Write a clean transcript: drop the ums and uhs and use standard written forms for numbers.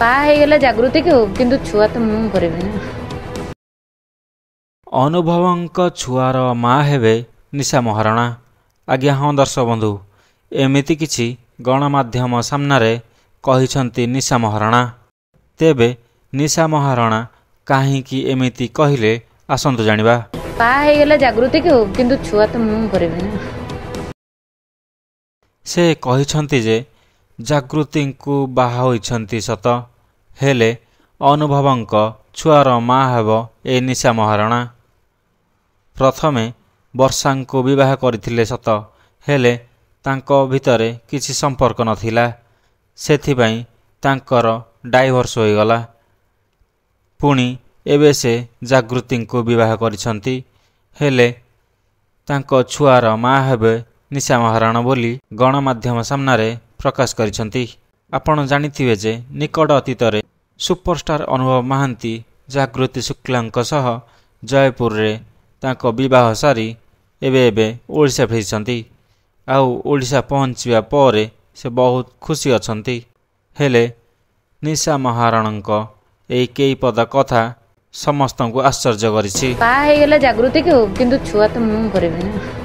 ବାହା ହେଇଗଲା ଜାଗୃତି କି କିନ୍ତୁ ଛୁଆ ତ ମୁଁ କରିବି ନା। ଅନୁଭବଙ୍କ ଛୁଆର ମା ହେବେ ନିଶା ମହାରଣା। ଆଜ୍ଞା ହଁ ଦର୍ଶକ ବନ୍ଧୁ, ଏମିତି କିଛି ଗଣମାଧ୍ୟମ ସାମ୍ନାରେ କହିଛନ୍ତି ନିଶା ମହାରଣା। ତେବେ ନିଶା ମହାରଣା କାହିଁକି ଏମିତି କହିଲେ ଆସନ୍ତୁ ଜାଣିବା। ବାହା ହେଇଗଲା ଜାଗୃତି କି କିନ୍ତୁ ଛୁଆ ତ ମୁଁ କରିବି ନା। ସେ କହିଛନ୍ତି ଯେ ଜାଗୃତିଙ୍କୁ ବାହା ହୋଇଛନ୍ତି ସତ, ହେଲେ ଅନୁଭବଙ୍କ ଛୁଆର ମା ହେବ ଏ ନିଶା ମହାରଣା। ପ୍ରଥମେ ବର୍ଷାଙ୍କୁ ବିବାହ କରିଥିଲେ ସତ, ହେଲେ ତାଙ୍କ ଭିତରେ କିଛି ସମ୍ପର୍କ ନଥିଲା। ସେଥିପାଇଁ ତାଙ୍କର ଡାଇଭର୍ସ ହୋଇଗଲା। ପୁଣି ଏବେ ସେ ଜାଗୃତିଙ୍କୁ ବିବାହ କରିଛନ୍ତି, ହେଲେ ତାଙ୍କ ଛୁଆର ମା ହେବେ ନିଶା ମହାରଣା ବୋଲି ଗଣମାଧ୍ୟମ ସାମ୍ନାରେ ପ୍ରକାଶ କରିଛନ୍ତି। ଆପଣ ଜାଣିଥିବେ ଯେ ନିକଟ ଅତୀତରେ ସୁପରଷ୍ଟାର ଅନୁଭବ ମହାନ୍ତି ଜାଗୃତି ଶୁକ୍ଲାଙ୍କ ସହ ଜୟପୁରରେ ତାଙ୍କ ବିବାହ ସାରି ଏବେ ଓଡ଼ିଶା ଫେରିଛନ୍ତି। ଆଉ ଓଡ଼ିଶା ପହଞ୍ଚିବା ପରେ ସେ ବହୁତ ଖୁସି ଅଛନ୍ତି। ହେଲେ ନିଶା ମହାରଣାଙ୍କ ଏହି କେଇ ପଦ କଥା ସମସ୍ତଙ୍କୁ ଆଶ୍ଚର୍ଯ୍ୟ କରିଛି। ବାହା ହେଇଗଲା ଜାଗୃତି କି କିନ୍ତୁ ଛୁଆ ତ ମୁଁ କରିବି ନା।